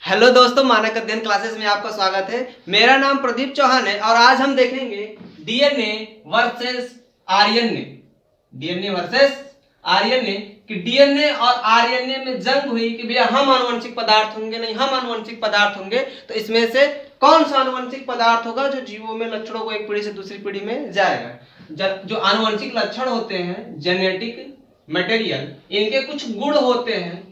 Hello दोस्तों, मानक अध्ययन क्लासेस में आपका स्वागत है। मेरा नाम प्रदीप चौहान है और आज हम देखेंगे DNA versus RNA. DNA versus RNA कि डीएनए और आरएनए में जंग हुई कि भैया हम आनुवंशिक पदार्थ होंगे, नहीं हम आनुवंशिक पदार्थ होंगे। तो इसमें से कौन सा आनुवंशिक पदार्थ होगा जो जीवों में लक्षणों को एक पीढ़ी से दूसरी पीढ़ी में जाएगा। जो आनुवंशिक लक्षण होते हैं, जेनेटिक मटेरियल, इनके कुछ गुण होते हैं,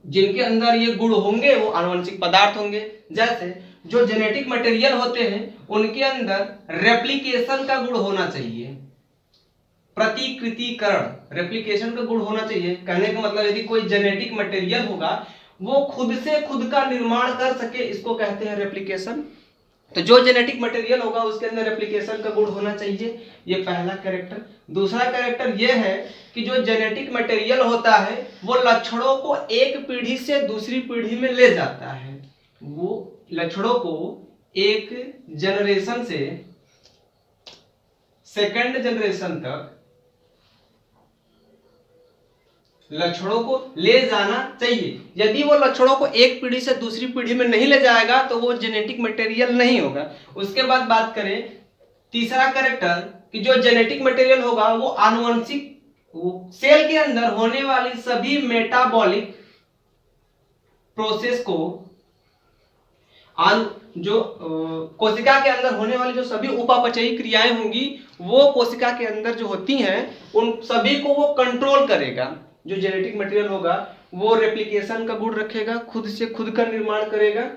जिनके अंदर ये गुण होंगे वो आनुवंशिक पदार्थ होंगे। जैसे जो जेनेटिक मटेरियल होते हैं उनके अंदर रेप्लिकेशन का गुण होना चाहिए, प्रतिकृतिकरण, रेप्लिकेशन का गुण होना चाहिए। कहने का मतलब यदि कोई जेनेटिक मटेरियल होगा वो खुद से खुद का निर्माण कर सके, इसको कहते हैं रेप्लिकेशन। तो जो जेनेटिक मटेरियल होगा उसके अंदर रेप्लिकेशन का गुण होना चाहिए, ये पहला कैरेक्टर। दूसरा कैरेक्टर ये है कि जो जेनेटिक मटेरियल होता है वो लक्षणों को एक पीढ़ी से दूसरी पीढ़ी में ले जाता है। वो लक्षणों को एक जनरेशन से सेकंड जनरेशन तक लक्षणों को ले जाना चाहिए। यदि वो लक्षणों को एक पीढ़ी से दूसरी पीढ़ी में नहीं ले जाएगा तो वो जेनेटिक मटेरियल नहीं होगा। उसके बाद बात करें तीसरा कैरेक्टर कि जो जेनेटिक मटेरियल होगा वो आनुवंशिक, सेल के अंदर होने वाली सभी मेटाबॉलिक प्रोसेस को, जो कोशिका के अंदर होने वाली जो सभी उपापचयी क्रियाएं होंगी वो कोशिका के अंदर जो होती हैं उन सभी को वो कंट्रोल करेगा। जो जेनेटिक मटेरियल होगा वो रेप्लिकेशन का गुण रखेगा, खुद से खुद का निर्माण करेगा,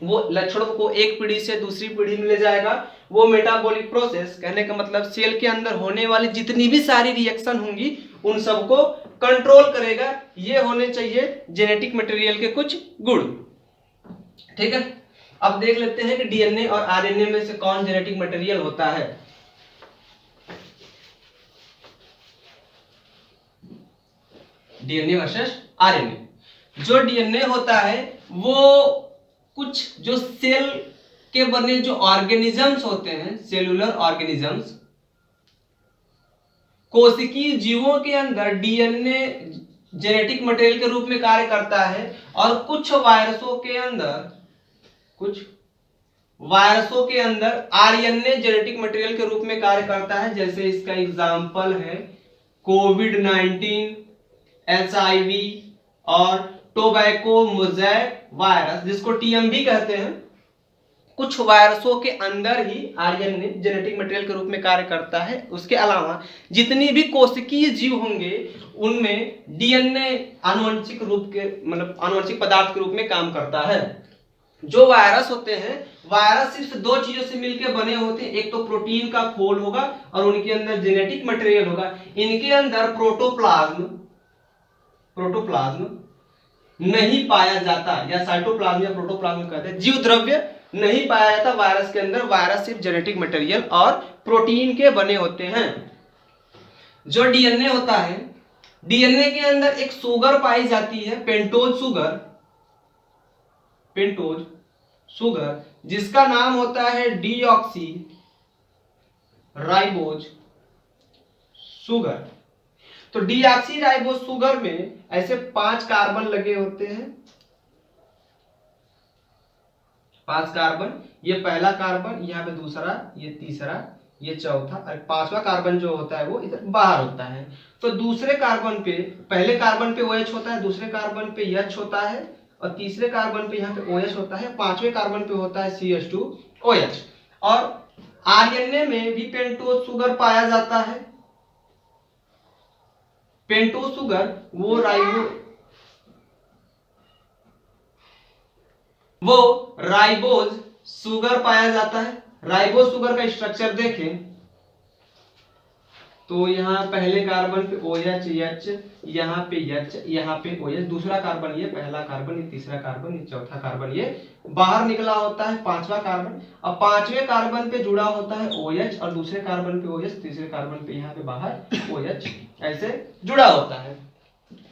वो लक्षणों को एक पीढ़ी से दूसरी पीढ़ी में ले जाएगा। वो मेटाबॉलिक प्रोसेस, कहने का मतलब सेल के अंदर होने वाली जितनी भी सारी रिएक्शन होंगी उन सबको कंट्रोल करेगा। ये होने चाहिए जेनेटिक मटेरियल के कुछ गुण। ठीक है, अब देख लेते हैं कि डीएनए और आरएनए में से कौन जेनेटिक मटेरियल होता है। DNA versus RNA. जो डीएनए होता है वो कुछ जो सेल के बने जो ऑर्गेनिजम्स होते हैं, सेलुलर ऑर्गेनिजम्स, कोशिकीय जीवों के अंदर डीएनए जेनेटिक मटेरियल के रूप में कार्य करता है और कुछ वायरसों के अंदर आरएनए जेनेटिक मटेरियल के रूप में कार्य करता है। जैसे इसका एग्जांपल है कोविड-19, HIV और टोबैको मोज़ैक वायरस, जिसको टीएमवी कहते हैं। कुछ वायरसों के अंदर ही आरएनए जेनेटिक मटेरियल के रूप में कार्य करता है। उसके अलावा जितनी भी कोशिकीय जीव होंगे उनमें डीएनए आनुवंशिक रूप के, मतलब आनुवंशिक पदार्थ के रूप में काम करता है। जो वायरस होते हैं, वायरस सिर्फ दो चीजों से मिलकर बने होते हैं, एक तो प्रोटीन का खोल होगा और उनके अंदर जेनेटिक मटेरियल होगा। इनके अंदर प्रोटोप्लाज्म नहीं पाया जाता, या साइटोप्लाज्म या प्रोटोप्लाज्म कहते हैं, जीव द्रव्य नहीं पाया जाता वायरस के अंदर। वायरस सिर्फ जेनेटिक मटेरियल और प्रोटीन के बने होते हैं। जो डीएनए होता है, डीएनए के अंदर एक शुगर पाई जाती है, पेंटोज शुगर, जिसका नाम होता है डीऑक्सी राइबोज शुगर। तो डीऑक्सी राइबोज शुगर में ऐसे 5 कार्बन लगे होते हैं, 5 कार्बन। ये पहला कार्बन, यहाँ पे दूसरा, ये तीसरा, ये चौथा, और 5वां कार्बन जो होता है वो इधर बाहर होता है। तो दूसरे कार्बन पे, पहले कार्बन पे OH होता है, दूसरे कार्बन पे H होता है और तीसरे कार्बन पे यहाँ पे OH होता है, 5वें कार्बन पे होता है CH2OH। और आरएनए में भी पेंटोज शुगर पाया जाता है। पेंटोज शुगर वो राइबोज शुगर पाया जाता है। राइबोज शुगर का स्ट्रक्चर देखें तो यहाँ पहले कार्बन पे OH, यहाँ पे H, यहाँ पे OH, दूसरा कार्बन ये, पहला कार्बन ये, तीसरा कार्बन ये, चौथा कार्बन ये, बाहर निकला होता है 5वां कार्बन। अब 5वें कार्बन पे जुड़ा होता है OH और दूसरे कार्बन पे OH, तीसरे कार्बन पे यहाँ पे बाहर OH, ऐसे जुड़ा होता है।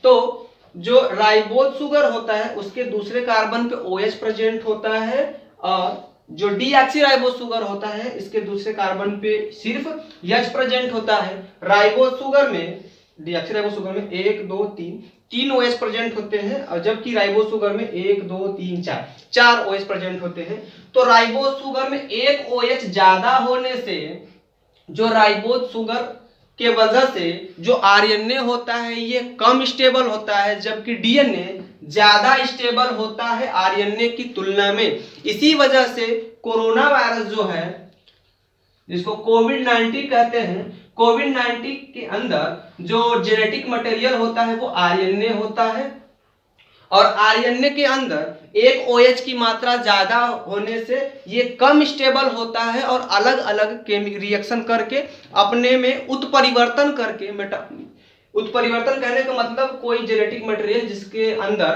तो जो राइबोज शुगर होता है उसके दूसरे कार्बन पे OH प्रेजेंट होता है और जो डीऑक्सीराइबोज शुगर होता है इसके दूसरे कार्बन पे सिर्फ H प्रेजेंट होता है। राइबोज शुगर में, डीऑक्सीराइबोज शुगर में 1, 2, 3, 3 OH प्रेजेंट होते हैं, और जबकि राइबोज शुगर में 1 2 3 4 OH प्रेजेंट होते हैं। तो राइबोज शुगर में 1 OH ज्यादा होने से जो राइबोज शुगर के वजह से जो आरएनए होता है ये कम स्टेबल होता है, जबकि डीएनए ज्यादा स्टेबल होता है आरएनए की तुलना में। इसी वजह से कोरोना वायरस जो है, जिसको कोविड-19 कहते हैं, कोविड-19 के अंदर जो जेनेटिक मटेरियल होता है वो आरएनए होता है, और आरएनए के अंदर एक OH की मात्रा ज्यादा होने से ये कम स्टेबल होता है और अलग अलग केमिकल रिएक्शन करके अपने में उत्परिवर्तन करके उत्परिवर्तन कहने का मतलब कोई जेनेटिक मटेरियल जिसके अंदर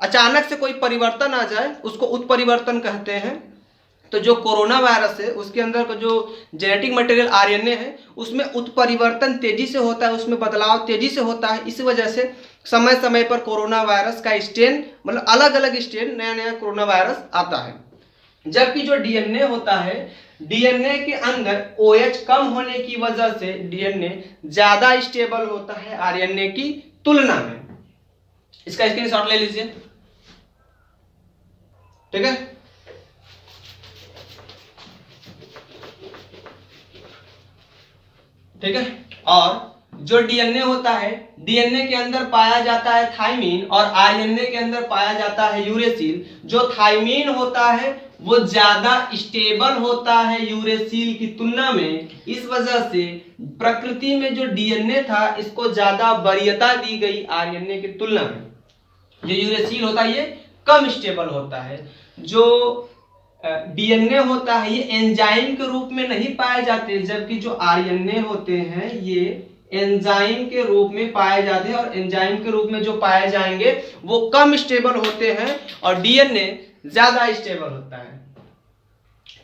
अचानक से कोई परिवर्तन आ जाए उसको उत्परिवर्तन कहते हैं। तो जो कोरोना वायरस है उसके अंदर का जो जेनेटिक मटेरियल आरएनए है उसमें उत्परिवर्तन तेजी से होता है, उसमें बदलाव तेजी से होता है। इस वजह से समय समय पर कोरोना वायरस का स्ट्रेन, मतलब अलग अलग स्ट्रेन, नया नया कोरोना वायरस आता है। जबकि जो डीएनए होता है, डीएनए के अंदर OH कम होने की वजह से डीएनए ज्यादा स्टेबल होता है आरएनए की तुलना में। इसका स्क्रीनशॉट ले लीजिए, ठीक है। ठीक है, और जो डीएनए होता है, डीएनए के अंदर पाया जाता है थाइमीन और आरएनए के अंदर पाया जाता है यूरेसिल। जो थाइमीन होता है वो ज्यादा स्टेबल होता है यूरेसिल की तुलना में। इस वजह से प्रकृति में जो डीएनए था इसको ज्यादा वरीयता दी गई आरएनए की तुलना में। जो यूरेसिल होता है ये कम स्टेबल होता है। जो डीएनए होता है ये एंजाइम के रूप में नहीं पाए जाते, जबकि जो आरएनए होते हैं ये एंजाइम के रूप में पाए जाते हैं, और एंजाइम के रूप में जो पाए जाएंगे वो कम स्टेबल होते हैं और डीएनए ज्यादा स्टेबल होता है।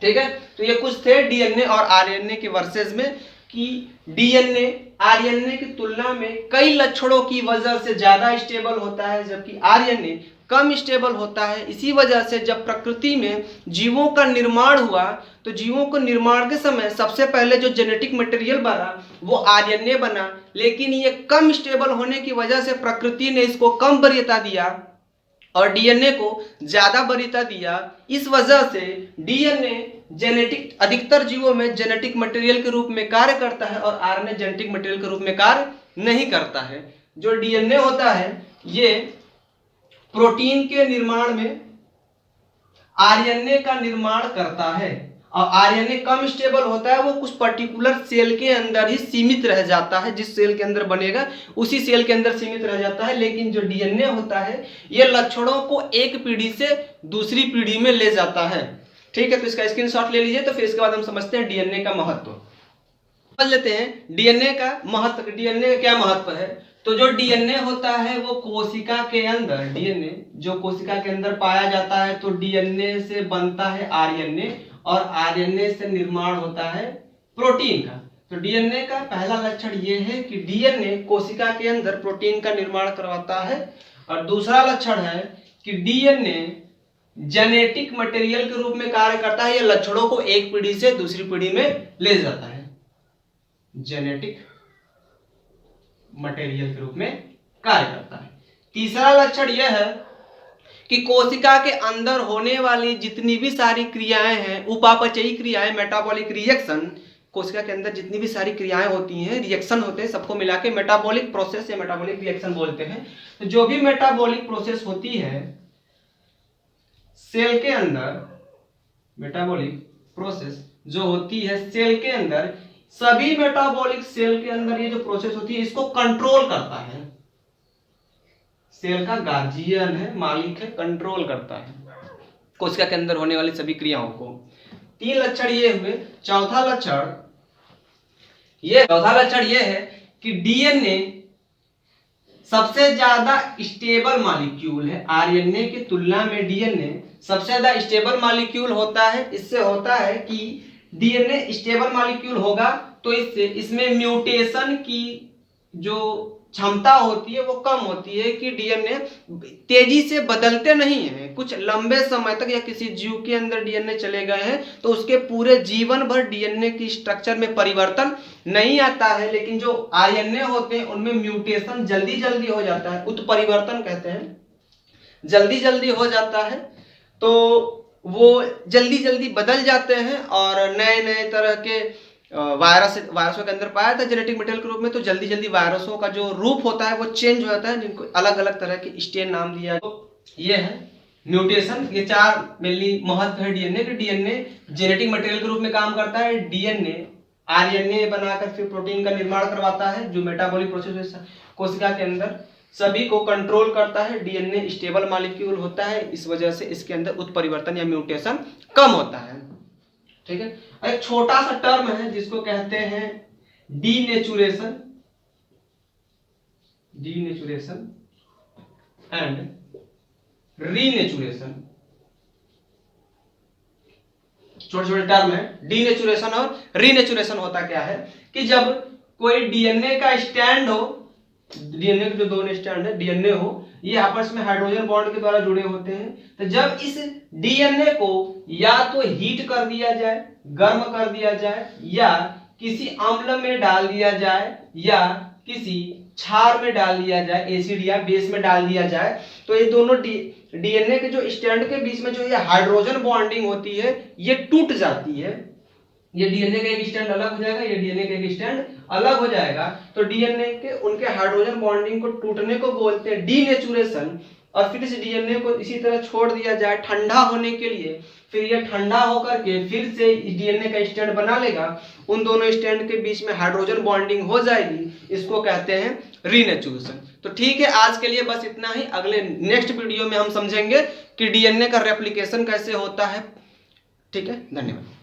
ठीक है, तो ये कुछ थे डीएनए और आरएनए के वर्सेस में, कि डीएनए आरएनए की तुलना में कई लक्षणों की वजह से ज्यादा स्टेबल होता है, जबकि आरएनए कम स्टेबल होता है। इसी वजह से जब प्रकृति में जीवों का निर्माण हुआ तो जीवों को निर्माण के समय सबसे पहले जो जेनेटिक मटेरियल बना वो आरएनए बना, लेकिन ये कम स्टेबल होने की वजह से प्रकृति ने इसको कम वरीयता दिया और डीएनए को ज्यादा वरीयता दिया। इस वजह से डीएनए जेनेटिक अधिकतर जीवों में जेनेटिक मटेरियल के रूप में कार्य करता है और आरएनए जेनेटिक मटेरियल के रूप में कार्य नहीं करता है। जो डीएनए होता है ये प्रोटीन के निर्माण में आरएनए का निर्माण करता है, और आरएनए कम स्टेबल होता है, वो कुछ पर्टिकुलर सेल के अंदर ही सीमित रह जाता है, जिस सेल के अंदर बनेगा उसी सेल के अंदर सीमित रह जाता है। लेकिन जो डीएनए होता है ये लक्षणों को एक पीढ़ी से दूसरी पीढ़ी में ले जाता है। ठीक है, तो इसका स्क्रीनशॉट ले लीजिए। तो फिर इसके बाद हम समझते हैं डीएनए का महत्व। समझ लेते हैं डीएनए का महत्व, डीएनए का क्या महत्व है। तो जो डीएनए होता है वो कोशिका के अंदर, डीएनए जो कोशिका के अंदर पाया जाता है, तो डीएनए से बनता है आरएनए और आरएनए से निर्माण होता है प्रोटीन का। तो डीएनए का पहला लक्षण ये है कि डीएनए कोशिका के अंदर प्रोटीन का निर्माण करवाता है, और दूसरा लक्षण है कि डीएनए जेनेटिक मटेरियल के रूप में कार्य करता है। ये लक्षणों को एक पीढ़ी से दूसरी पीढ़ी में ले जाता है, जेनेटिक मटेरियल के रूप में कार्य करता है। तीसरा लक्षण यह है कि कोशिका के अंदर होने वाली जितनी भी सारी क्रियाएं हैं, उपापचयी क्रियाएं, मेटाबॉलिक रिएक्शन, कोशिका के अंदर जितनी भी सारी क्रियाएं होती हैं, रिएक्शन होते हैं, सबको मिला के मेटाबॉलिक प्रोसेस या मेटाबॉलिक रिएक्शन बोलते हैं। तो जो भी मेटाबॉलिक प्रोसेस होती है सेल के अंदर, मेटाबॉलिक प्रोसेस जो होती है सेल के अंदर, सभी मेटाबॉलिक सेल के अंदर ये जो प्रोसेस होती है इसको कंट्रोल करता है। सेल का गार्जियन है, मालिक है, कंट्रोल करता है कोशिका के अंदर होने वाली सभी क्रियाओं को। 3 लक्षण ये हुए। चौथा लक्षण ये है कि डीएनए सबसे ज्यादा स्टेबल मॉलिक्यूल है। आरएनए की तुलना में डीएनए सबसे ज्यादा स्टेबल मॉलिक्यूल होता है। इससे होता है कि डीएनए स्टेबल मॉलिक्यूल होगा तो इससे इसमें म्यूटेशन की जो क्षमता होती है वो कम होती है कि डीएनए तेजी से बदलते नहीं हैं। कुछ लंबे समय तक या किसी जीव के अंदर डीएनए चले गए हैं तो उसके पूरे जीवन भर डीएनए की स्ट्रक्चर में परिवर्तन नहीं आता है, लेकिन जो आरएनए होते हैं उनमें म्यूटेशन जल्दी जल्दी हो जाता है, उत्परिवर्तन कहते हैं, जल्दी जल्दी हो जाता है, तो वो जल्दी जल्दी बदल जाते हैं और नए नए तरह के वायरसों के अंदर पाया था जेनेटिक मटेरियल के रूप में। तो जल्दी जल्दी वायरसों का जो रूप होता है वो चेंज हो जाता है, जिनको अलग अलग तरह के स्टेन नाम दिया। तो ये है म्यूटेशन। ये 4 मेनली महत्व है डीएनए के। डीएनए जेनेटिक मटेरियल के रूप में काम करता है। डीएनए आरएनए बनाकर फिर प्रोटीन का निर्माण करवाता है जो मेटाबॉलिक प्रोसेस कोशिका के अंदर सभी को कंट्रोल करता है। डीएनए स्टेबल मॉलिक्यूल होता है, इस वजह से इसके अंदर उत्परिवर्तन या म्यूटेशन कम होता है। ठीक है, एक छोटा सा टर्म है जिसको कहते हैं डीनेचुरेशन, डीनेचुरेशन एंड रीनेचुरेशन। छोटे छोटे टर्म है। डीनेचुरेशन और रीनेचुरेशन होता क्या है कि जब कोई डीएनए का स्टैंड हो, डीएनए के जो दोनों स्टैंड है डीएनए हो, ये आपस में हाइड्रोजन बॉन्ड के द्वारा जुड़े होते हैं। तो जब इस डीएनए को या तो हीट कर दिया जाए, गर्म कर दिया जाए, या किसी अम्ल में डाल दिया जाए, या किसी क्षार में डाल दिया जाए, एसिड या बेस में डाल दिया जाए, तो ये दोनों डीएनए के जो स्टैंड के बीच में जो ये हाइड्रोजन बॉन्डिंग होती है ये टूट जाती है। ये डीएनए का एक स्टैंड अलग हो जाएगा, ये डीएनए का एक स्टैंड अलग हो जाएगा। तो डीएनए के उनके हाइड्रोजन बॉन्डिंग को टूटने को बोलते हैं डीनेचुरेशन। और फिर इस डीएनए को इसी तरह छोड़ दिया जाए ठंडा होने के लिए, फिर ये ठंडा होकर के फिर से डीएनए का स्टैंड बना लेगा, उन दोनों स्टैंड के बीच में हाइड्रोजन बॉन्डिंग हो जाएगी, इसको कहते हैं रीनेचुरेशन। तो ठीक है, आज के लिए बस इतना ही। अगले नेक्स्ट वीडियो में हम समझेंगे कि डीएनए का रेप्लिकेशन कैसे होता है। ठीक है, धन्यवाद।